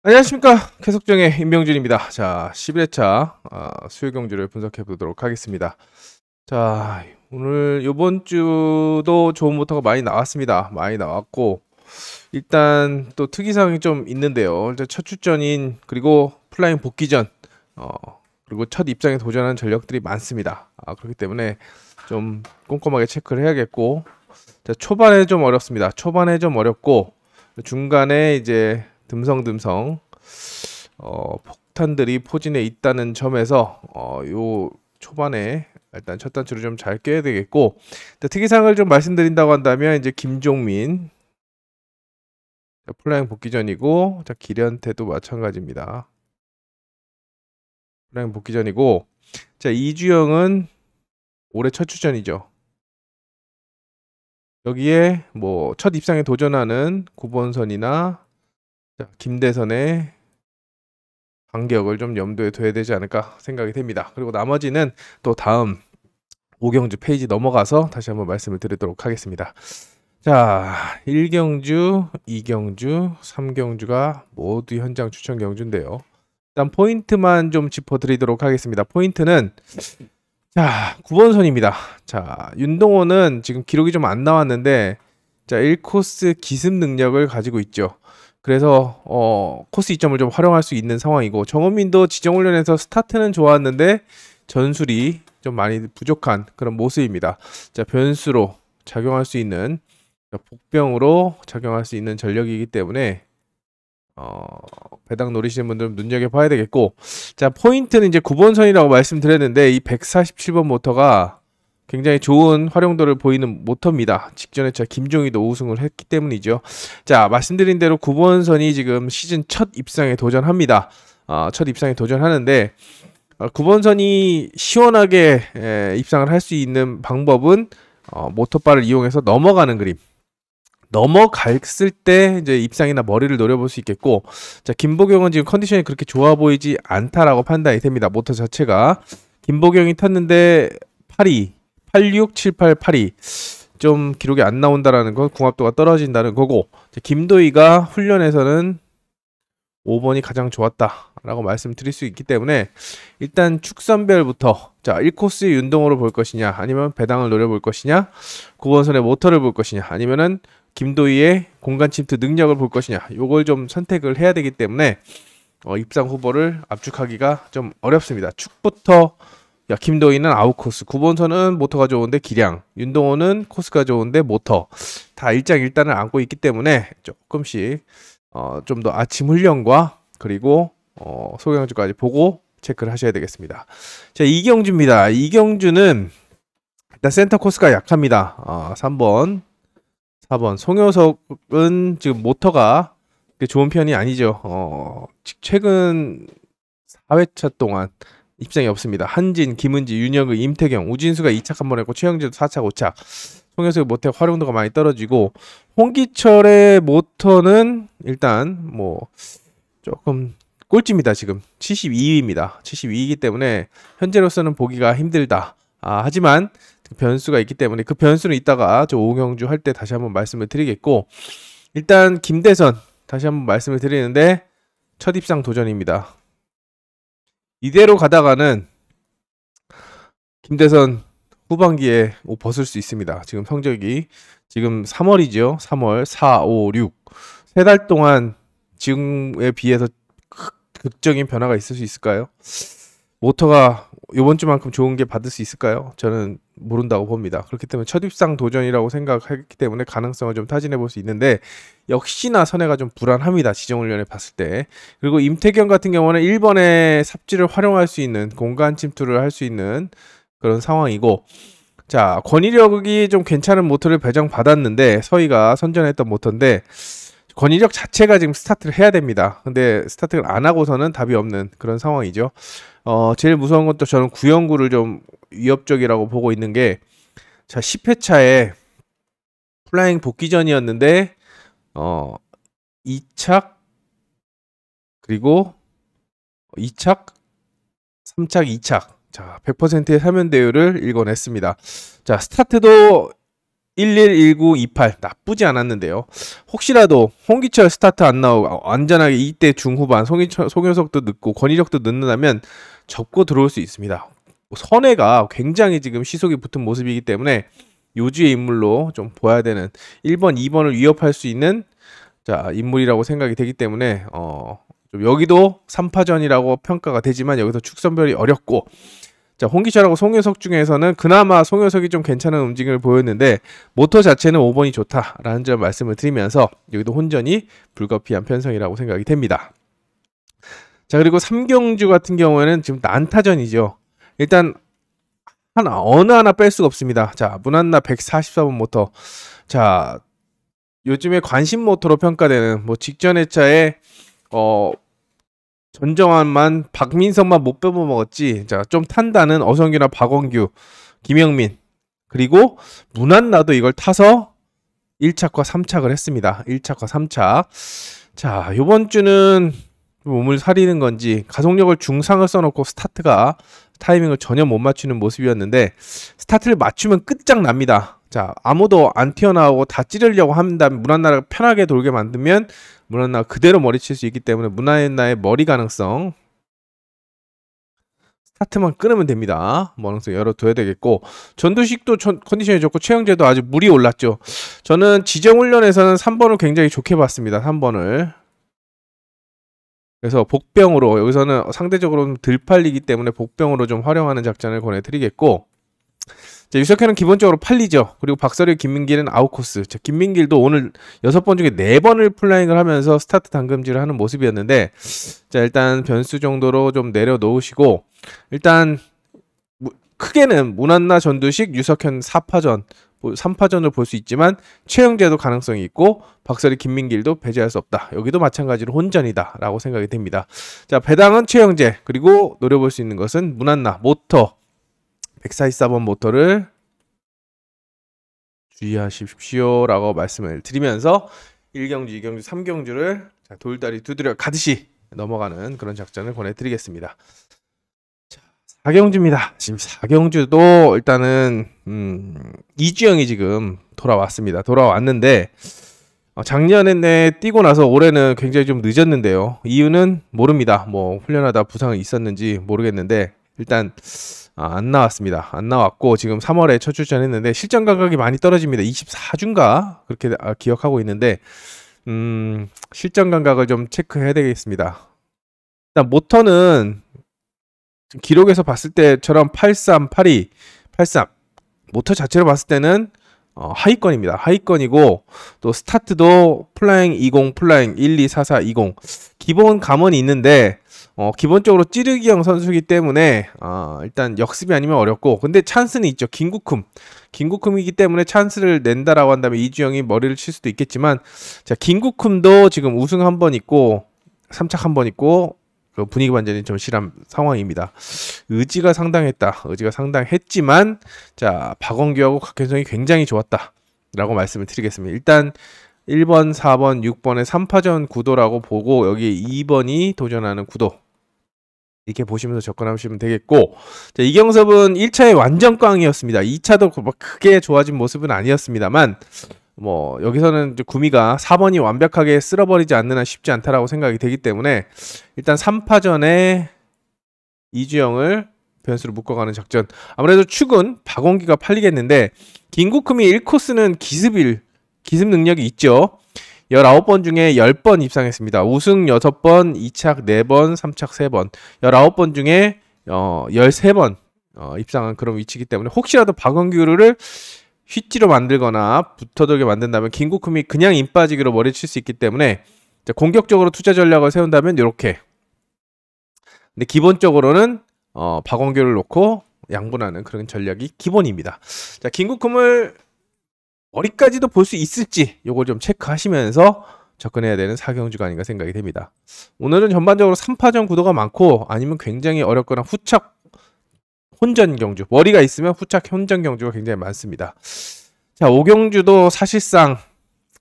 안녕하십니까. 계속정의 임병준입니다. 자, 11회차 수요 경주를 분석해 보도록 하겠습니다. 자, 오늘 요번 주도 좋은 모터가 많이 나왔습니다. 많이 나왔고, 일단 또 특이사항이 좀 있는데요. 일단 첫 출전인 그리고 플라잉 복귀전, 그리고 첫 입장에 도전하는 전력들이 많습니다. 그렇기 때문에 좀 꼼꼼하게 체크를 해야겠고, 자, 초반에 좀 어렵습니다. 초반에 좀 어렵고, 중간에 이제 듬성듬성 폭탄들이 포진해 있다는 점에서 요 초반에 일단 첫 단추를 좀 잘 껴야 되겠고, 특이사항을 좀 말씀드린다고 한다면 이제 김종민, 자, 플라잉 복귀전이고, 자, 기련태도 마찬가지입니다. 플라잉 복귀전이고, 자, 이주영은 올해 첫 출전이죠. 여기에 뭐 첫 입상에 도전하는 구본선이나 김대선의 간격을 좀 염두에 둬야 되지 않을까 생각이 됩니다. 그리고 나머지는 또 다음 5경주 페이지 넘어가서 다시 한번 말씀을 드리도록 하겠습니다. 자, 1경주, 2경주, 3경주가 모두 현장 추천 경주인데요. 일단 포인트만 좀 짚어드리도록 하겠습니다. 포인트는 자, 9번선입니다. 자, 윤동호는 지금 기록이 좀 안 나왔는데 자, 1코스 기습 능력을 가지고 있죠. 그래서 코스 이점을 좀 활용할 수 있는 상황이고, 정은민도 지정훈련에서 스타트는 좋았는데 전술이 좀 많이 부족한 그런 모습입니다. 자, 변수로 작용할 수 있는, 복병으로 작용할 수 있는 전력이기 때문에 배당 노리시는 분들은 눈여겨봐야 되겠고, 자, 포인트는 이제 9번선이라고 말씀드렸는데 이 147번 모터가 굉장히 좋은 활용도를 보이는 모터입니다. 직전에 김종희도 우승을 했기 때문이죠. 자, 말씀드린 대로 9번선이 지금 시즌 첫 입상에 도전합니다. 첫 입상에 도전하는데 9번선이 시원하게 입상을 할 수 있는 방법은 모터바를 이용해서 넘어가는 그림. 넘어갔을 때 이제 입상이나 머리를 노려볼 수 있겠고, 자, 김보경은 지금 컨디션이 그렇게 좋아 보이지 않다라고 판단이 됩니다. 모터 자체가. 김보경이 탔는데 82, 86, 78, 82. 좀 기록이 안 나온다라는 건 궁합도가 떨어진다는 거고, 자, 김도희가 훈련에서는 5번이 가장 좋았다라고 말씀드릴 수 있기 때문에 일단 축선별부터 자, 1코스의 윤동호를 볼 것이냐, 아니면 배당을 노려볼 것이냐, 9번선의 모터를 볼 것이냐, 아니면은 김도희의 공간 침투 능력을 볼 것이냐, 요걸 좀 선택을 해야 되기 때문에 입상 후보를 압축하기가 좀 어렵습니다. 축부터 김도희는 아웃코스, 9번선은 모터가 좋은데 기량, 윤동호는 코스가 좋은데 모터, 다 일장일단을 안고 있기 때문에 조금씩 좀 더 아침 훈련과 그리고 소경주까지 보고 체크를 하셔야 되겠습니다. 자, 이경주입니다. 이경주는 일단 센터 코스가 약합니다. 3번, 4번. 송효석은 지금 모터가 좋은 편이 아니죠. 최근 4회차 동안 입장이 없습니다. 한진, 김은지, 윤영의, 임태경, 우진수가 2착 한 번 했고 최영진도 4착, 5착. 송효석의 모터 활용도가 많이 떨어지고, 홍기철의 모터는 일단 뭐 조금 꼴찌입니다. 지금 72위입니다. 72위이기 때문에 현재로서는 보기가 힘들다. 하지만 변수가 있기 때문에 그 변수는 이따가 저 오경주 할 때 다시 한번 말씀을 드리겠고, 일단 김대선 다시 한번 말씀을 드리는데 첫 입상 도전입니다. 이대로 가다가는 김대선 후반기에 옷 벗을 수 있습니다. 지금 성적이 지금 3월이죠. 3월 4, 5, 6 세 달 동안 지금에 비해서 극적인 변화가 있을 수 있을까요? 모터가 이번 주만큼 좋은 게 받을 수 있을까요? 저는 모른다고 봅니다. 그렇기 때문에 첫 입상 도전이라고 생각하기 때문에 가능성을 좀 타진해 볼 수 있는데, 역시나 선회가 좀 불안합니다. 지정훈련에 봤을 때. 그리고 임태경 같은 경우는 1번의 삽질을 활용할 수 있는, 공간 침투를 할 수 있는 그런 상황이고, 자, 권위력이 좀 괜찮은 모터를 배정받았는데, 서희가 선전했던 모터인데 권위력 자체가 지금 스타트를 해야 됩니다. 근데 스타트를 안 하고서는 답이 없는 그런 상황이죠. 제일 무서운 것도 저는 구영구를 좀 위협적이라고 보고 있는 게, 자, 10회차에 플라잉 복귀전이었는데 2착 그리고 2착 3착 2착, 자, 100%의 사면대율을 일궈냈습니다. 자, 스타트도 111928 나쁘지 않았는데요. 혹시라도 홍기철 스타트 안 나오고 안전하게 2대 중후반 송효석도 늦고 권희력도 늦는다면 접고 들어올 수 있습니다. 선회가 굉장히 지금 시속이 붙은 모습이기 때문에 요주의 인물로 좀 보아야 되는 1번, 2번을 위협할 수 있는 자 인물이라고 생각이 되기 때문에 좀 여기도 3파전이라고 평가가 되지만 여기서 축선별이 어렵고 자 홍기철하고 송효석 중에서는 그나마 송효석이 좀 괜찮은 움직임을 보였는데 모터 자체는 5번이 좋다라는 점 말씀을 드리면서 여기도 혼전이 불가피한 편성이라고 생각이 됩니다. 자 그리고 삼경주 같은 경우에는 지금 난타전이죠. 일단 어느 하나 뺄 수가 없습니다. 자 문한나 144번 모터 자 요즘에 관심 모터로 평가되는 뭐 직전 회차에 전정환만 박민석만 못 빼먹었지. 자 좀 탄다는 어성규나 박원규, 김영민 그리고 문한나도 이걸 타서 1착과 3착을 했습니다. 1착과 3착. 자 요번 주는 몸을 사리는 건지 가속력을 중상을 써놓고 스타트가 타이밍을 전혀 못 맞추는 모습이었는데 스타트를 맞추면 끝장납니다. 자 아무도 안 튀어나오고 다 찌르려고 한다면 문한나를 편하게 돌게 만들면 문한나가 그대로 머리칠 수 있기 때문에 문한나의 머리 가능성 스타트만 끊으면 됩니다. 가능성 열어둬야 되겠고 전두식도 컨디션이 좋고 최영재도 아주 물이 올랐죠. 저는 지정훈련에서는 3번을 굉장히 좋게 봤습니다. 3번을 그래서 복병으로 여기서는 상대적으로 덜 팔리기 때문에 복병으로 좀 활용하는 작전을 권해드리겠고 자, 유석현은 기본적으로 팔리죠. 그리고 박서리, 김민길은 아웃코스. 자, 김민길도 오늘 6번 중에 4번을 플라잉을 하면서 스타트 당금질을 하는 모습이었는데 자 일단 변수 정도로 좀 내려놓으시고 일단 크게는 문한나, 전두식, 유석현 4파전 3파전을 볼 수 있지만 최영재도 가능성이 있고 박서리, 김민길도 배제할 수 없다. 여기도 마찬가지로 혼전이다 라고 생각이 됩니다. 자 배당은 최영재 그리고 노려볼 수 있는 것은 문한나, 모터 144번 모터를 주의하십시오 라고 말씀을 드리면서 1경주, 2경주, 3경주를 돌다리 두드려 가듯이 넘어가는 그런 작전을 권해드리겠습니다. 자, 4경주입니다. 지금 4경주도 일단은 이주영이 지금 돌아왔습니다. 돌아왔는데 작년에 뛰고 나서 올해는 굉장히 좀 늦었는데요. 이유는 모릅니다. 뭐 훈련하다 부상이 있었는지 모르겠는데 일단 안 나왔습니다. 안 나왔고 지금 3월에 첫 출전했는데 실전 감각이 많이 떨어집니다. 24주인가 그렇게 기억하고 있는데 실전 감각을 좀 체크해야 되겠습니다. 일단 모터는 기록에서 봤을 때처럼 83, 82, 83 모터 자체로 봤을 때는 하위권입니다. 하위권이고 또 스타트도 플라잉 20, 플라잉 1, 2, 4, 4, 20 기본 감은 있는데 기본적으로 찌르기형 선수이기 때문에 일단 역습이 아니면 어렵고 근데 찬스는 있죠. 김국흠이기 때문에 찬스를 낸다라고 한다면 이주영이 머리를 칠 수도 있겠지만 자 김국흠도 지금 우승 한 번 있고 3착 한 번 있고 분위기 반전이 절실한 상황입니다. 의지가 상당했지만 자 박원규하고 곽현성이 굉장히 좋았다 라고 말씀을 드리겠습니다. 일단 1번, 4번, 6번의 3파전 구도라고 보고 여기 2번이 도전하는 구도 이렇게 보시면서 접근하시면 되겠고 자, 이경섭은 1차에 완전 꽝이었습니다. 2차도 크게 좋아진 모습은 아니었습니다만 뭐 여기서는 이제 구미가 4번이 완벽하게 쓸어버리지 않는 한 쉽지 않다라고 생각이 되기 때문에 일단 3파전에 이주영을 변수로 묶어가는 작전 아무래도 축은 박원기가 팔리겠는데 김국흠이 1코스는 기습 능력이 있죠. 19번 중에 10번 입상했습니다. 우승 6번, 2착 4번, 3착 3번 19번 중에 13번 입상한 그런 위치이기 때문에 혹시라도 박원규를 휘찌로 만들거나 붙어들게 만든다면 김국흠이 그냥 임 빠지기로 머리칠 수 있기 때문에 공격적으로 투자 전략을 세운다면 이렇게 근데 기본적으로는 박원규를 놓고 양분하는 그런 전략이 기본입니다. 자 김국흠을 어디까지도 볼 수 있을지 요걸 좀 체크하시면서 접근해야 되는 4경주가 아닌가 생각이 됩니다. 오늘은 전반적으로 3파전 구도가 많고 아니면 굉장히 어렵거나 후착 혼전 경주 머리가 있으면 후착 혼전 경주가 굉장히 많습니다. 자 5경주도 사실상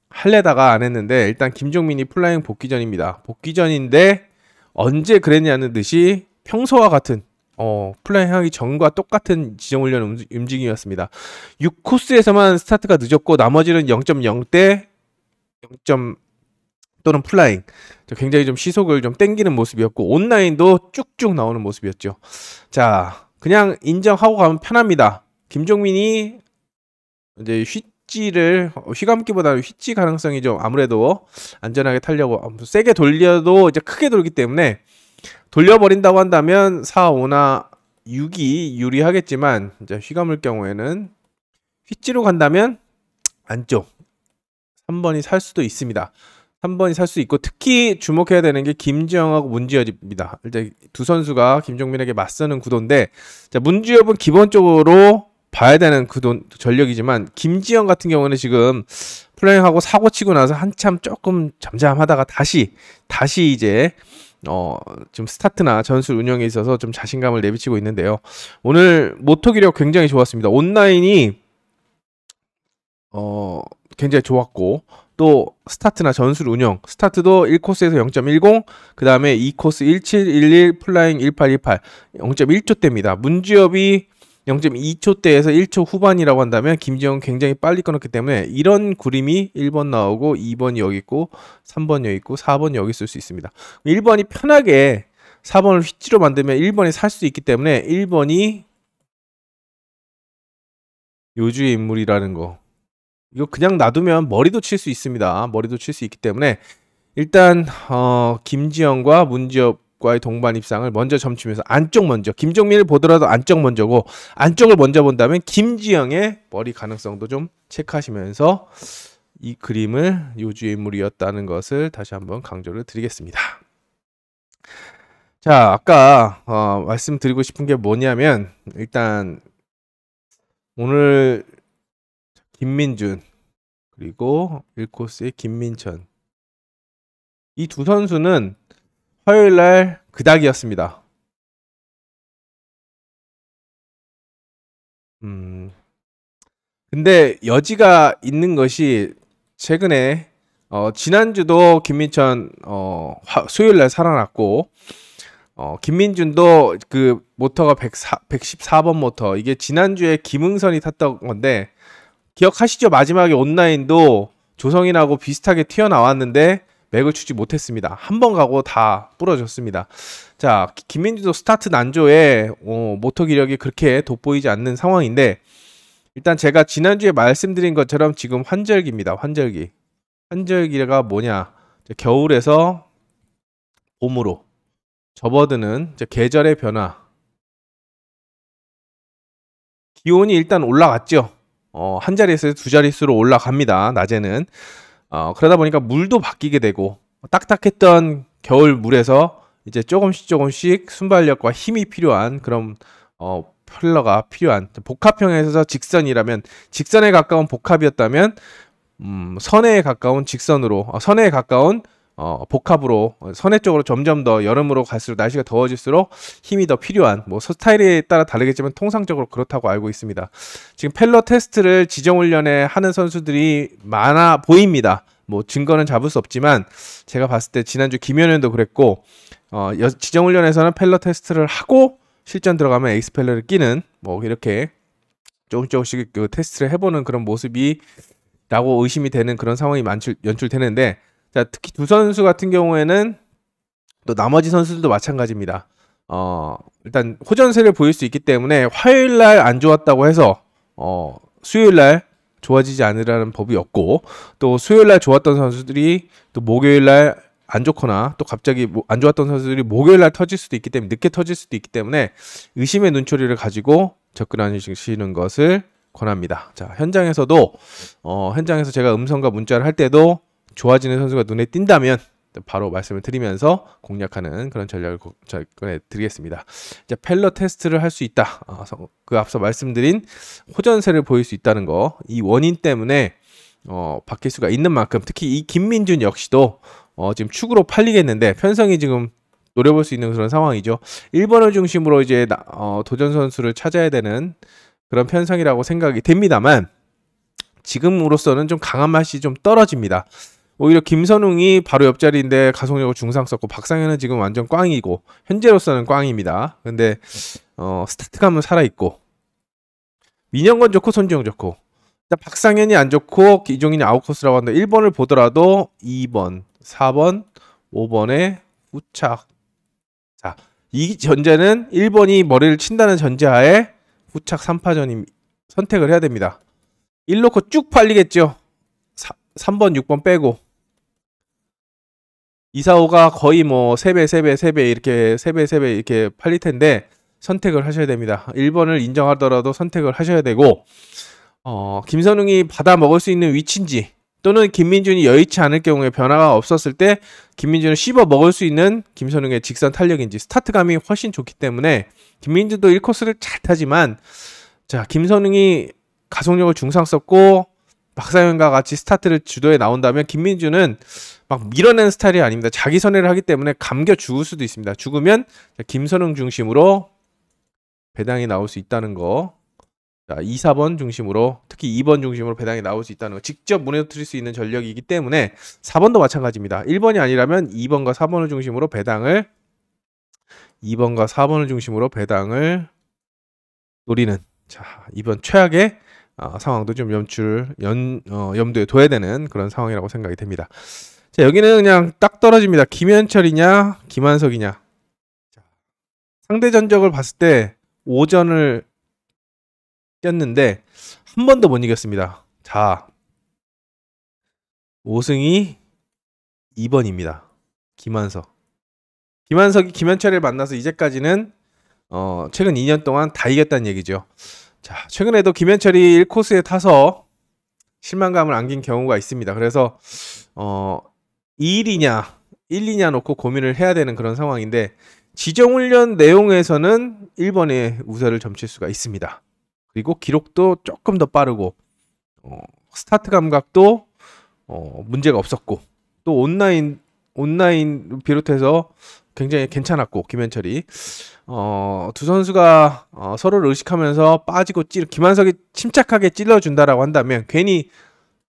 할래다가 안 했는데 일단 김종민이 플라잉 복귀전입니다. 복귀전인데 언제 그랬냐는 듯이 평소와 같은 플라잉 하기 전과 똑같은 지정훈련 움직임이었습니다. 6코스에서만 스타트가 늦었고 나머지는 0.0대 0. 또는 플라잉 굉장히 좀 시속을 좀 땡기는 모습이었고 온라인도 쭉쭉 나오는 모습이었죠. 자, 그냥 인정하고 가면 편합니다. 김종민이 이제 휘감기보다는 휘지 가능성이 좀 아무래도 안전하게 타려고 세게 돌려도 이제 크게 돌기 때문에 돌려버린다고 한다면 4, 5나 6이 유리하겠지만 이제 휘감을 경우에는 휘지로 간다면 안쪽 3번이 살 수도 있습니다. 3번이 살 수 있고 특히 주목해야 되는 게 김지영하고 문지엽입니다. 일단 두 선수가 김종민에게 맞서는 구도인데 자, 문지엽은 기본적으로 봐야 되는 구도 전력이지만 김지영 같은 경우는 지금 플레잉하고 사고 치고 나서 한참 조금 잠잠하다가 다시 이제 지금 스타트나 전술 운영에 있어서 좀 자신감을 내비치고 있는데요. 오늘 모터 기력 굉장히 좋았습니다. 온라인이 굉장히 좋았고 또 스타트나 전술 운영 스타트도 1코스에서 0.10 그 다음에 2코스 1711 플라잉 1818 0.1초대입니다. 문지엽이 0.2초대에서 1초 후반이라고 한다면 김지영은 굉장히 빨리 끊었기 때문에 이런 그림이 1번 나오고 2번이 여기 있고 3번 여기 있고 4번 여기 있을 수 있습니다. 1번이 편하게 4번을 휘지로 만들면 1번이 살 수 있기 때문에 1번이 요주의 인물이라는 거 이거 그냥 놔두면 머리도 칠 수 있습니다. 머리도 칠 수 있기 때문에 일단 김지영과 문지엽과의 동반 입상을 먼저 점치면서 안쪽 먼저 김종민을 보더라도 안쪽 먼저고 안쪽을 먼저 본다면 김지영의 머리 가능성도 좀 체크하시면서 이 그림을 요주의 인물이었다는 것을 다시 한번 강조를 드리겠습니다. 자, 아까 말씀드리고 싶은 게 뭐냐면 일단 오늘 김민준 그리고 1코스의 김민천 이 두 선수는 화요일날 그닥이었습니다. 근데 여지가 있는 것이 최근에 지난주도 김민천 수요일날 살아났고 김민준도 그 모터가 114번 모터 이게 지난주에 김응선이 탔던 건데 기억하시죠? 마지막에 온라인도 조성인하고 비슷하게 튀어나왔는데 맥을 추지 못했습니다. 한 번 가고 다 부러졌습니다. 자, 김민준도 스타트 난조에 모터 기력이 그렇게 돋보이지 않는 상황인데 일단 제가 지난주에 말씀드린 것처럼 지금 환절기입니다. 환절기가 뭐냐? 겨울에서 봄으로 접어드는 계절의 변화. 기온이 일단 올라갔죠. 한 자릿수에서 두 자릿수로 올라갑니다. 낮에는. 그러다 보니까 물도 바뀌게 되고 딱딱했던 겨울 물에서 이제 조금씩 순발력과 힘이 필요한 그런 펄러가 필요한 복합형에서 직선이라면 직선에 가까운 복합이었다면 선에 가까운 직선으로 선에 가까운 복합으로 선해 쪽으로 점점 더 여름으로 갈수록 날씨가 더워질수록 힘이 더 필요한 뭐 스타일에 따라 다르겠지만 통상적으로 그렇다고 알고 있습니다. 지금 펠러 테스트를 지정훈련에 하는 선수들이 많아 보입니다. 뭐 증거는 잡을 수 없지만 제가 봤을 때 지난주 김현현도 그랬고 지정훈련에서는 펠러 테스트를 하고 실전 들어가면 에이스펠러를 끼는 뭐 이렇게 조금씩 그 테스트를 해보는 그런 모습이 라고 의심이 되는 그런 상황이 연출되는데 자, 특히 두 선수 같은 경우에는 또 나머지 선수들도 마찬가지입니다. 일단 호전세를 보일 수 있기 때문에 화요일날 안 좋았다고 해서 수요일날 좋아지지 않으라는 법이 없고 또 수요일날 좋았던 선수들이 또 목요일날 안 좋거나 또 갑자기 안 좋았던 선수들이 목요일날 터질 수도 있기 때문에 늦게 터질 수도 있기 때문에 의심의 눈초리를 가지고 접근하시는 것을 권합니다. 자, 현장에서도 현장에서 제가 음성과 문자를 할 때도 좋아지는 선수가 눈에 띈다면 바로 말씀을 드리면서 공략하는 그런 전략을 접근해 드리겠습니다. 이제 펠러 테스트를 할 수 있다. 그 앞서 말씀드린 호전세를 보일 수 있다는 거, 이 원인 때문에 바뀔 수가 있는 만큼 특히 이 김민준 역시도 지금 축으로 팔리겠는데 편성이 지금 노려볼 수 있는 그런 상황이죠. 1번을 중심으로 이제 도전 선수를 찾아야 되는 그런 편성이라고 생각이 됩니다만 지금으로서는 좀 강한 맛이 좀 떨어집니다. 오히려 김선웅이 바로 옆자리인데 가속력을 중상 썼고 박상현은 지금 완전 꽝이고 현재로서는 꽝입니다. 근데 스타트감은 살아있고 민영건 좋고 손지영 좋고 박상현이 안 좋고 이종인이 아웃코스라고 하는데 1번을 보더라도 2번, 4번, 5번에 후착. 자, 이 전제는 1번이 머리를 친다는 전제하에 후착 3파전이 선택을 해야 됩니다. 1 놓고 쭉 팔리겠죠. 3번, 6번 빼고 2, 4, 5가 거의 뭐 3배 이렇게 3배 이렇게 팔릴 텐데 선택을 하셔야 됩니다. 1번을 인정하더라도 선택을 하셔야 되고 김선웅이 받아 먹을 수 있는 위치인지 또는 김민준이 여의치 않을 경우에 변화가 없었을 때 김민준을 씹어 먹을 수 있는 김선웅의 직선 탄력인지 스타트감이 훨씬 좋기 때문에 김민준도 1코스를 잘 타지만 자 김선웅이 가속력을 중상 썼고 박상현과 같이 스타트를 주도해 나온다면 김민준은 막 밀어내는 스타일이 아닙니다. 자기 선회를 하기 때문에 감겨 죽을 수도 있습니다. 죽으면 김선웅 중심으로 배당이 나올 수 있다는 거. 자, 2, 4번 중심으로 특히 2번 중심으로 배당이 나올 수 있다는 거. 직접 무너뜨릴 수 있는 전력이기 때문에 4번도 마찬가지입니다. 1번이 아니라면 2번과 4번을 중심으로 배당을 2번과 4번을 중심으로 배당을 노리는 자, 이번 최악의 상황도 좀 염두에 둬야 되는 그런 상황이라고 생각이 됩니다. 자, 여기는 그냥 딱 떨어집니다. 김현철이냐, 김한석이냐. 자, 상대 전적을 봤을 때 5전을 뛰었는데 한 번도 못 이겼습니다. 자, 5승이 2번입니다. 김한석. 김한석이 김현철을 만나서 이제까지는 최근 2년 동안 다 이겼다는 얘기죠. 자, 최근에도 김현철이 1코스에 타서 실망감을 안긴 경우가 있습니다. 그래서 2일이냐 1, 2냐 놓고 고민을 해야 되는 그런 상황인데 지정훈련 내용에서는 1번에 우세를 점칠 수가 있습니다. 그리고 기록도 조금 더 빠르고 스타트 감각도 문제가 없었고 또 온라인 비롯해서 굉장히 괜찮았고 김현철이 두 선수가 서로를 의식하면서 빠지고 김한석이 침착하게 찔러준다라고 한다면 괜히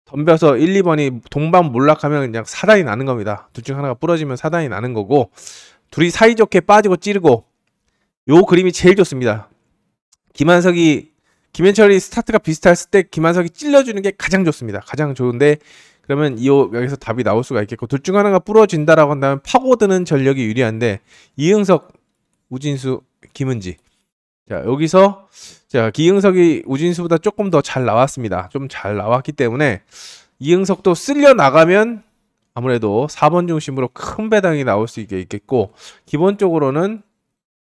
덤벼서 1, 2번이 동반몰락하면 그냥 사단이 나는 겁니다. 둘 중 하나가 부러지면 사단이 나는 거고 둘이 사이좋게 빠지고 찌르고 요 그림이 제일 좋습니다. 김현철이 스타트가 비슷했을 때 김한석이 찔러주는 게 가장 좋습니다. 가장 좋은데 그러면 여기서 답이 나올 수가 있겠고 둘 중 하나가 부러진다라고 한다면 파고드는 전력이 유리한데 이응석, 우진수, 김은지 자 여기서 자 기응석이 우진수보다 조금 더 잘 나왔습니다. 좀 잘 나왔기 때문에 이응석도 쓸려 나가면 아무래도 4번 중심으로 큰 배당이 나올 수 있겠고 기본적으로는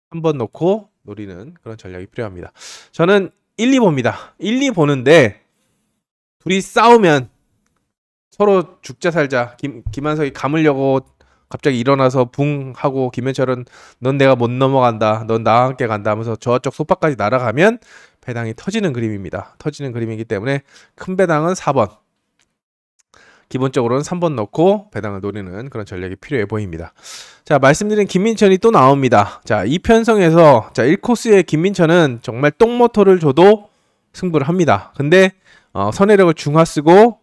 한번 놓고 노리는 그런 전략이 필요합니다. 저는 1, 2보입니다. 1, 2 보는데 둘이 싸우면 서로 죽자 살자 김한석이 감으려고 갑자기 일어나서 붕 하고 김현철은 넌 내가 못 넘어간다. 넌 나와 함께 간다 하면서 저쪽 소파까지 날아가면 배당이 터지는 그림입니다. 터지는 그림이기 때문에 큰 배당은 4번 기본적으로는 3번 넣고 배당을 노리는 그런 전략이 필요해 보입니다. 자 말씀드린 김민천이 또 나옵니다. 자 이 편성에서 자 1코스의 김민천은 정말 똥모터를 줘도 승부를 합니다. 근데 선회력을 중하 쓰고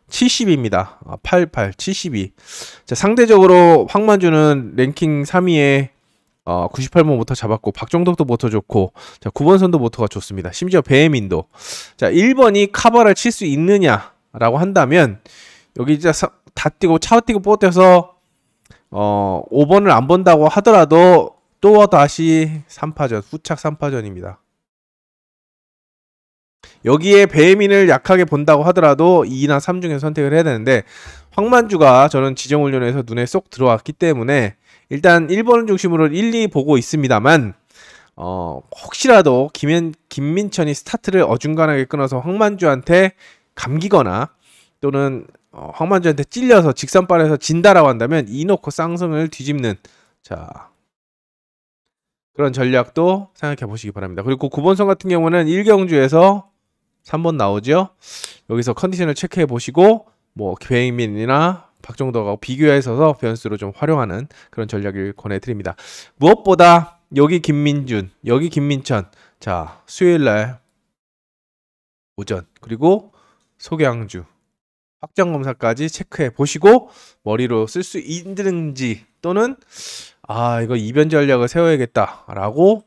70입니다. 88, 72. 자, 상대적으로 황만주는 랭킹 3위에 98번 모터 잡았고 박종덕도 모터 좋고 자 9번선도 모터가 좋습니다. 심지어 배혜민도 자 1번이 카바를 칠 수 있느냐라고 한다면 여기 이제 다 뛰고 차 뛰고 뻗어서 5번을 안 본다고 하더라도 또 다시 3파전 후착 3파전입니다. 여기에 배혜민을 약하게 본다고 하더라도 2나 3 중에 선택을 해야 되는데 황만주가 저는 지정훈련에서 눈에 쏙 들어왔기 때문에 일단 1번을 중심으로 1, 2 보고 있습니다만 혹시라도 김민천이 스타트를 어중간하게 끊어서 황만주한테 감기거나 또는 황만주한테 찔려서 직선발에서 진다라고 한다면 이놓고 쌍승을 뒤집는 자 그런 전략도 생각해 보시기 바랍니다. 그리고 9번선 같은 경우는 1경주에서 3번 나오죠. 여기서 컨디션을 체크해 보시고 뭐 배혜민이나 박종덕하고 비교해서 변수로 좀 활용하는 그런 전략을 권해드립니다. 무엇보다 여기 김민준, 여기 김민천 자 수요일날 오전 그리고 소경주 확정 검사까지 체크해 보시고 머리로 쓸 수 있는지 또는 이거 이변 전략을 세워야겠다라고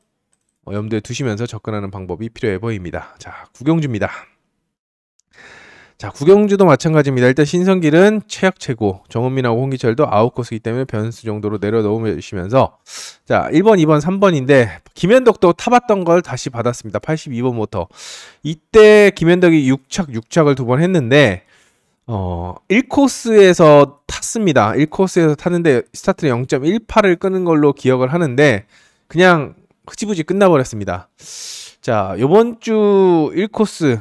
염두에 두시면서 접근하는 방법이 필요해 보입니다. 자, 구경주입니다. 자, 구경주도 마찬가지입니다. 일단 신성길은 최악 최고, 정은민하고 홍기철도 아웃코스이기 때문에 변수 정도로 내려놓으시면서 자, 1번, 2번, 3번인데 김현덕도 타봤던 걸 다시 받았습니다. 82번 모터. 이때 김현덕이 6착을 2번 했는데 1코스에서 탔습니다. 1코스에서 탔는데 스타트를 0.18을 끄는 걸로 기억을 하는데 그냥 흐지부지 끝나버렸습니다. 자, 요번 주 1코스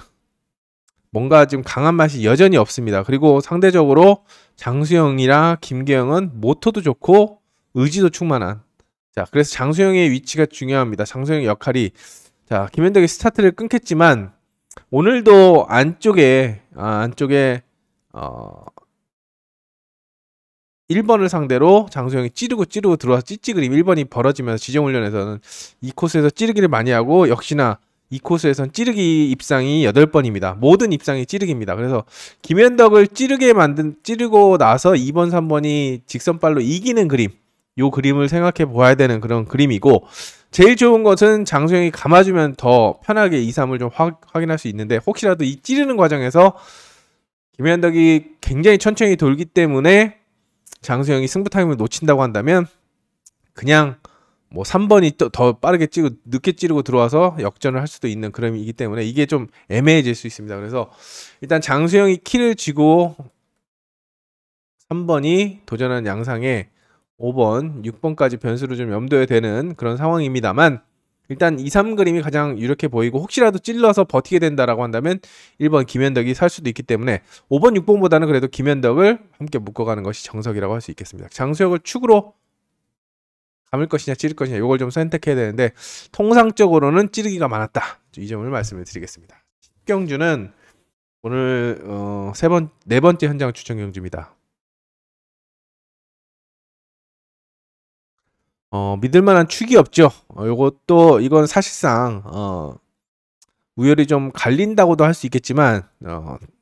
뭔가 좀 강한 맛이 여전히 없습니다. 그리고 상대적으로 장수영이랑 김계영은 모토도 좋고 의지도 충만한, 자, 그래서 장수영의 위치가 중요합니다. 장수영의 역할이, 자, 김현덕이 스타트를 끊겠지만 오늘도 안쪽에 1번을 상대로 장수영이 찌르고 들어와서 찌찌그림 1번이 벌어지면서 지정훈련에서는 이 코스에서 찌르기를 많이 하고, 역시나 이 코스에선 찌르기 입상이 8번입니다. 모든 입상이 찌르기입니다. 그래서 김현덕을 찌르고 나서 2번, 3번이 직선발로 이기는 그림, 요 그림을 생각해 보아야 되는 그런 그림이고, 제일 좋은 것은 장수영이 감아주면 더 편하게 2, 3을 좀 확인할 수 있는데, 혹시라도 이 찌르는 과정에서 김현덕이 굉장히 천천히 돌기 때문에 장수영이 승부 타임을 놓친다고 한다면 그냥 뭐 3번이 또 더 빠르게 늦게 찌르고 들어와서 역전을 할 수도 있는 그림이기 때문에 이게 좀 애매해질 수 있습니다. 그래서 일단 장수영이 키를 쥐고 3번이 도전하는 양상에 5번, 6번까지 변수를 좀 염두에 되는 그런 상황입니다만, 일단 2, 3 그림이 가장 유력해 보이고, 혹시라도 찔러서 버티게 된다라고 한다면 1번 김현덕이 살 수도 있기 때문에 5번, 6번보다는 그래도 김현덕을 함께 묶어가는 것이 정석이라고 할 수 있겠습니다. 장수영을 축으로 감을 것이냐 찌를 것이냐, 이걸 좀 선택해야 되는데 통상적으로는 찌르기가 많았다, 이 점을 말씀을 드리겠습니다. 십경주는 오늘 네 번째 현장 추천 경주입니다. 믿을만한 축이 없죠. 이건 사실상 우열이 좀 갈린다고도 할 수 있겠지만,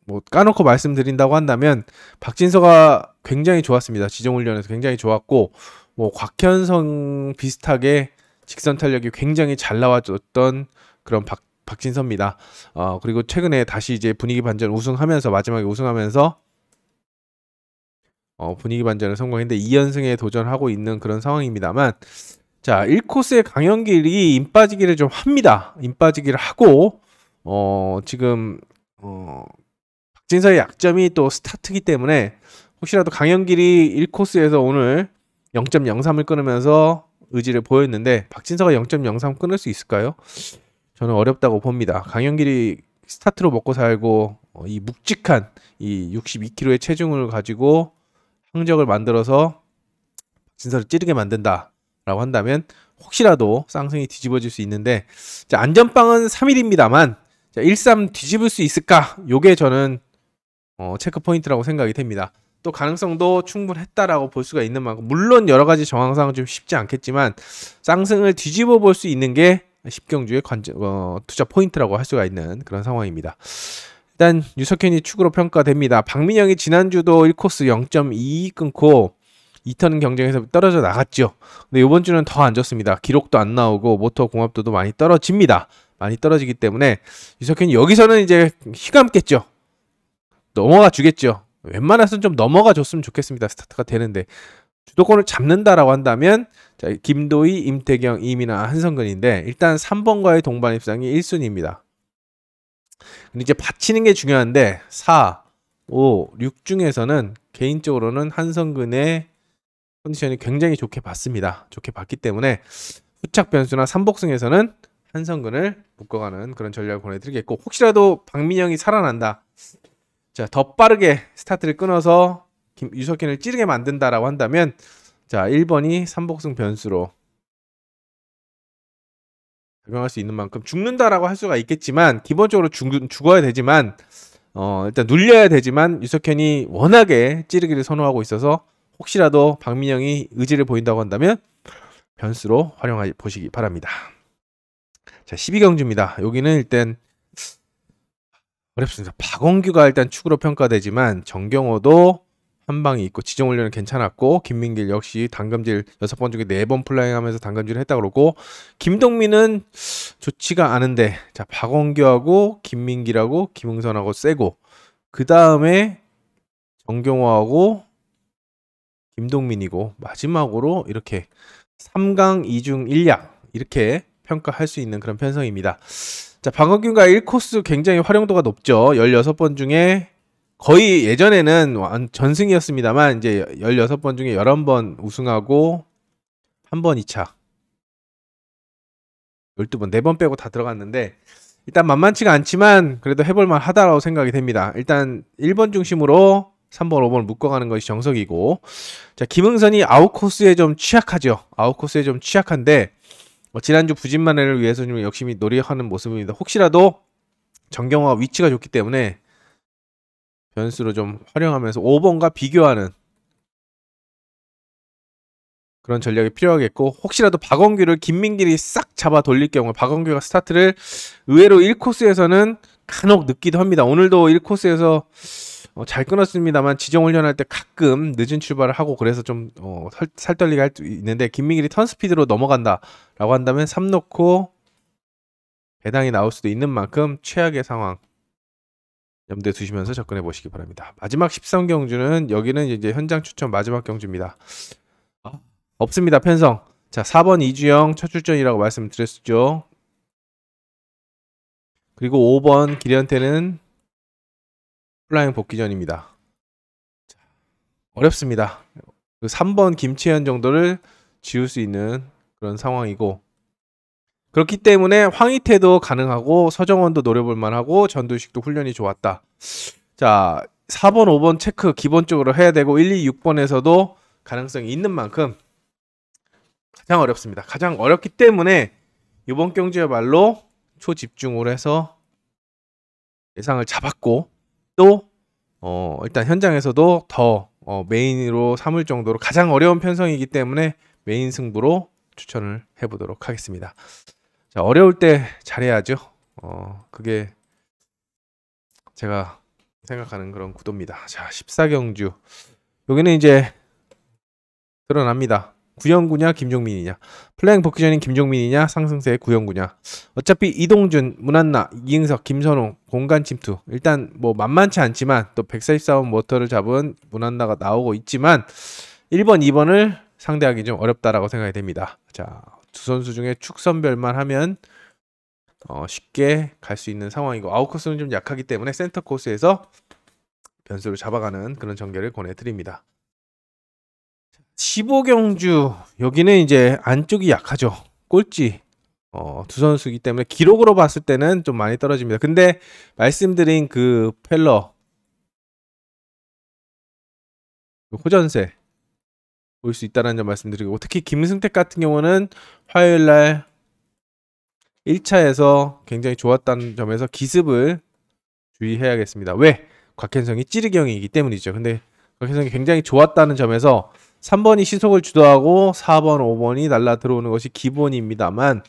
뭐 까놓고 말씀드린다고 한다면 박진서가 굉장히 좋았습니다. 지정훈련에서 굉장히 좋았고, 뭐 곽현성 비슷하게 직선 탄력이 굉장히 잘 나와줬던 그런 박진서입니다. 그리고 최근에 다시 이제 분위기 반전 우승하면서, 마지막에 우승하면서 분위기 반전을 성공했는데 2연승에 도전하고 있는 그런 상황입니다만, 자, 1코스의 강현길이 임 빠지기를 좀 합니다. 임 빠지기를 하고, 지금 박진서의 약점이 또 스타트이기 때문에 혹시라도 강현길이 1코스에서 오늘 0.03을 끊으면서 의지를 보였는데 박진서가 0.03 끊을 수 있을까요? 저는 어렵다고 봅니다. 강현길이 스타트로 먹고 살고 이 묵직한 이 62kg의 체중을 가지고 항적을 만들어서 박진서를 찌르게 만든다라고 한다면 혹시라도 쌍승이 뒤집어질 수 있는데, 자, 안전빵은 3일입니다만 1-3 뒤집을 수 있을까? 요게 저는 체크 포인트라고 생각이 됩니다. 또 가능성도 충분했다라고 볼 수가 있는 만큼, 물론 여러 가지 정황상은 좀 쉽지 않겠지만 쌍승을 뒤집어 볼 수 있는 게 십경주의 투자 포인트라고 할 수가 있는 그런 상황입니다. 일단 유석현이 축으로 평가됩니다. 박민영이 지난주도 1코스 0.2 끊고 2턴 경쟁에서 떨어져 나갔죠. 근데 이번 주는 더 안 좋습니다. 기록도 안 나오고 모터 공합도도 많이 떨어집니다. 많이 떨어지기 때문에 유석현이 여기서는 이제 휘감겠죠. 넘어가 주겠죠. 웬만해서는 좀 넘어가 줬으면 좋겠습니다. 스타트가 되는데 주도권을 잡는다라고 한다면, 자, 김도희, 임태경, 이민아, 한성근인데 일단 3번과의 동반 입상이 1순위입니다. 근데 이제 받치는 게 중요한데 4, 5, 6 중에서는 개인적으로는 한성근의 컨디션이 굉장히 좋게 봤습니다. 좋게 봤기 때문에 후착 변수나 3복승에서는 한성근을 묶어가는 그런 전략을 보내드리겠고, 혹시라도 박민영이 살아난다, 자, 더 빠르게 스타트를 끊어서 유석현을 찌르게 만든다라고 한다면, 자, 1번이 3복승 변수로 적용할 수 있는 만큼 죽는다라고 할 수가 있겠지만, 기본적으로 죽어야 되지만 일단 눌려야 되지만 유석현이 워낙에 찌르기를 선호하고 있어서 혹시라도 박민영이 의지를 보인다고 한다면 변수로 활용해 보시기 바랍니다. 자, 12경주입니다. 여기는 일단 어렵습니다. 박원규가 일단 축으로 평가되지만 정경호도 한 방이 있고 지정훈련은 괜찮았고 김민길 역시 당금질 6번 중에 4번 플라잉하면서 당금질을 했다 그러고 김동민은 좋지가 않은데 자 박원규하고 김민길하고 김흥선하고 세고 그 다음에 정경호하고 김동민이고 마지막으로 이렇게 3강 2중 1약 이렇게 평가할 수 있는 그런 편성입니다. 자, 박원균과 1코스 굉장히 활용도가 높죠. 16번 중에 거의 예전에는 전승이었습니다만 이제 16번 중에 11번 우승하고 한 번 2차 12번 4번 빼고 다 들어갔는데 일단 만만치가 않지만 그래도 해볼만 하다라고 생각이 됩니다. 일단 1번 중심으로 3번 5번을 묶어가는 것이 정석이고 자 김흥선이 아웃코스에 좀 취약하죠. 아웃코스에 좀 취약한데 지난주 부진만회를 위해서 좀 열심히 노력하는 모습입니다. 혹시라도 정경호가 위치가 좋기 때문에 변수로 좀 활용하면서 5번과 비교하는 그런 전략이 필요하겠고 혹시라도 박원규를 김민길이 싹 잡아 돌릴 경우 박원규가 스타트를 의외로 1코스에서는 간혹 늦기도 합니다. 오늘도 1코스에서 잘 끊었습니다만 지정훈련할 때 가끔 늦은 출발을 하고 그래서 좀 살떨리게 할 수 있는데 김민길이 턴 스피드로 넘어간다 라고 한다면 3 놓고 배당이 나올 수도 있는 만큼 최악의 상황 염두에 두시면서 접근해 보시기 바랍니다. 마지막 13경주는 여기는 이제 현장 추천 마지막 경주입니다. 없습니다. 편성. 자 4번 이주영 첫 출전이라고 말씀드렸죠. 그리고 5번 길현태는 플라잉 복귀전입니다. 어렵습니다. 3번 김채연 정도를 지울 수 있는 그런 상황이고 그렇기 때문에 황희태도 가능하고 서정원도 노려볼 만하고 전두식도 훈련이 좋았다. 자 4번 5번 체크 기본적으로 해야 되고 1, 2, 6번에서도 가능성이 있는 만큼 가장 어렵습니다. 가장 어렵기 때문에 이번 경주야말로 초집중으로 해서 예상을 잡았고 또 일단 현장에서도 더 메인으로 삼을 정도로 가장 어려운 편성이기 때문에 메인 승부로 추천을 해보도록 하겠습니다. 자, 어려울 때 잘해야죠. 그게 제가 생각하는 그런 구도입니다. 자, 14경주 여기는 이제 드러납니다. 구영구냐 김종민이냐 플레잉 복귀전인 김종민이냐 상승세 구영구냐 어차피 이동준, 문한나, 이응석, 김선홍 공간 침투 일단 뭐 만만치 않지만 또 144번 모터를 잡은 문한나가 나오고 있지만 1번, 2번을 상대하기 좀 어렵다라고 생각이 됩니다. 자, 두 선수 중에 축선별만 하면 쉽게 갈 수 있는 상황이고 아웃코스는 좀 약하기 때문에 센터 코스에서 변수를 잡아가는 그런 전개를 권해드립니다. 15경주 여기는 이제 안쪽이 약하죠. 꼴찌 두 선수이기 때문에 기록으로 봤을 때는 좀 많이 떨어집니다. 근데 말씀드린 그 펠러 호전세 볼 수 있다는 점 말씀드리고 특히 김승택 같은 경우는 화요일날 1차에서 굉장히 좋았다는 점에서 기습을 주의해야겠습니다. 왜? 곽현성이 찌르기형이기 때문이죠. 근데 곽현성이 굉장히 좋았다는 점에서 3번이 시속을 주도하고 4번, 5번이 날라 들어오는 것이 기본입니다만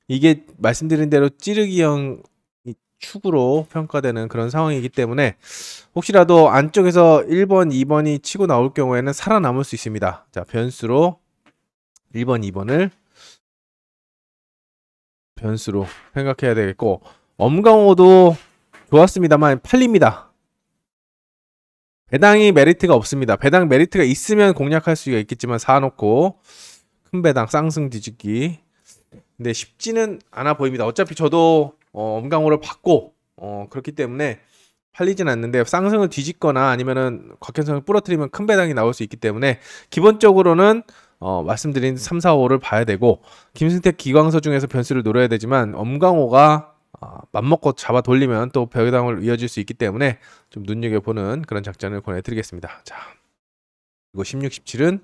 이게 말씀드린 대로 찌르기형 축으로 평가되는 그런 상황이기 때문에 혹시라도 안쪽에서 1번, 2번이 치고 나올 경우에는 살아남을 수 있습니다. 자, 변수로 1번, 2번을 변수로 생각해야 되겠고 엄강호도 좋았습니다만 팔립니다. 배당이 메리트가 없습니다. 배당 메리트가 있으면 공략할 수가 있겠지만 사놓고 큰 배당 쌍승 뒤집기 근데 쉽지는 않아 보입니다. 어차피 저도 엄강호를 받고 그렇기 때문에 팔리진 않는데 쌍승을 뒤집거나 아니면은 곽현성을 부러뜨리면 큰 배당이 나올 수 있기 때문에 기본적으로는 말씀드린 3, 4, 5를 봐야 되고 김승택, 기광서 중에서 변수를 노려야 되지만 엄강호가 맘먹고 잡아 돌리면 또 배당을 이어질 수 있기 때문에 좀 눈여겨보는 그런 작전을 권해드리겠습니다. 자, 그리고 16, 17은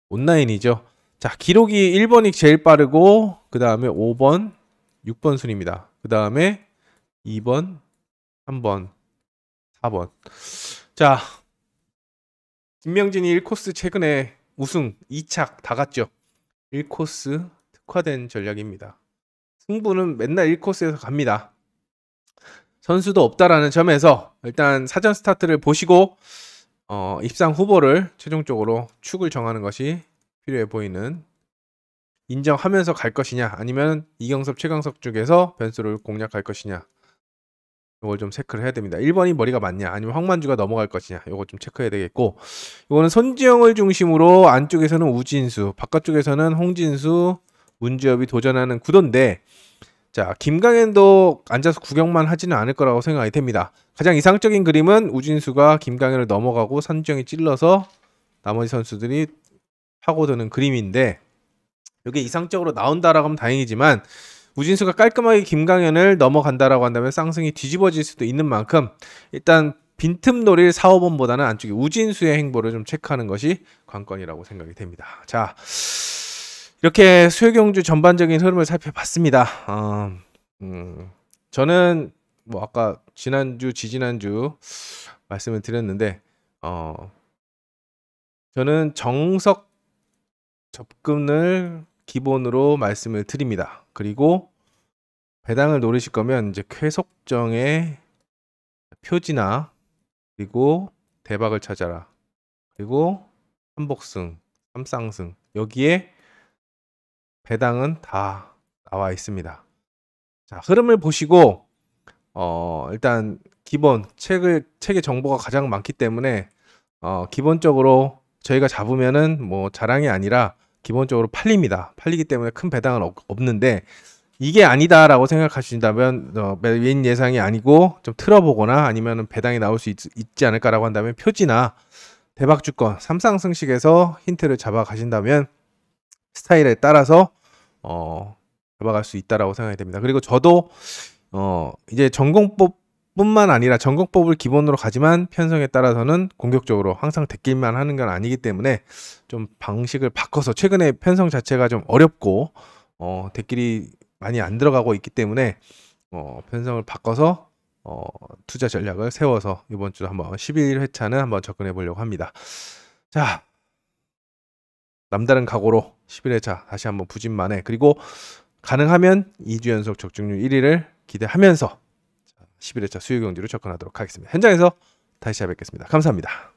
온라인이죠. 자, 기록이 1번이 제일 빠르고 그 다음에 5번, 6번 순입니다. 그 다음에 2번, 3번, 4번. 자, 김명진이 1코스 최근에 우승 2착 다 갔죠. 1코스 특화된 전략입니다. 승부는 맨날 1코스에서 갑니다. 선수도 없다라는 점에서 일단 사전 스타트를 보시고 입상 후보를 최종적으로 축을 정하는 것이 필요해 보이는, 인정하면서 갈 것이냐 아니면 이경섭, 최강석 쪽에서 변수를 공략할 것이냐, 이걸 좀 체크를 해야 됩니다. 1번이 머리가 맞냐 아니면 황만주가 넘어갈 것이냐, 이거 좀 체크해야 되겠고, 이거는 손지영을 중심으로 안쪽에서는 우진수, 바깥쪽에서는 홍진수, 문주엽이 도전하는 구도인데, 자, 김강현도 앉아서 구경만 하지는 않을 거라고 생각이 됩니다. 가장 이상적인 그림은 우진수가 김강현을 넘어가고 손지영이 찔러서 나머지 선수들이 파고드는 그림인데, 이게 이상적으로 나온다라고 하면 다행이지만 우진수가 깔끔하게 김강현을 넘어간다라고 한다면 쌍승이 뒤집어질 수도 있는 만큼 일단 빈틈 노릴 4, 5번보다는 안쪽에 우진수의 행보를 좀 체크하는 것이 관건이라고 생각이 됩니다. 자, 이렇게 수요경주 전반적인 흐름을 살펴봤습니다. 저는 뭐 아까 지난주, 지지난주 말씀을 드렸는데 저는 정석 접근을 기본으로 말씀을 드립니다. 그리고 배당을 노리실 거면 이제 쾌속정의 표지나, 그리고 대박을 찾아라, 그리고 삼복승, 삼쌍승, 여기에 배당은 다 나와 있습니다. 자, 흐름을 보시고 일단 기본 책의 정보가 가장 많기 때문에 기본적으로 저희가 잡으면은 뭐 자랑이 아니라 기본적으로 팔립니다. 팔리기 때문에 큰 배당은 없는데, 이게 아니다라고 생각하신다면 메인 예상이 아니고 좀 틀어보거나 아니면 배당이 나올 수 있지 않을까라고 한다면 표지나 대박주권, 삼쌍승식에서 힌트를 잡아 가신다면 스타일에 따라서 잡아갈 수 있다라고 생각이 됩니다. 그리고 저도 이제 전공법뿐만 아니라 전공법을 기본으로 가지만 편성에 따라서는 공격적으로 항상 데끼기만 하는 건 아니기 때문에 좀 방식을 바꿔서, 최근에 편성 자체가 좀 어렵고 데끼리 많이 안 들어가고 있기 때문에 편성을 바꿔서 투자 전략을 세워서 이번 주 한번 11회차는 한번 접근해 보려고 합니다. 자, 남다른 각오로 11회차 다시 한번 부진만에, 그리고 가능하면 2주 연속 적중률 1위를 기대하면서 11회차 수요경주로 접근하도록 하겠습니다. 현장에서 다시 찾아뵙겠습니다. 감사합니다.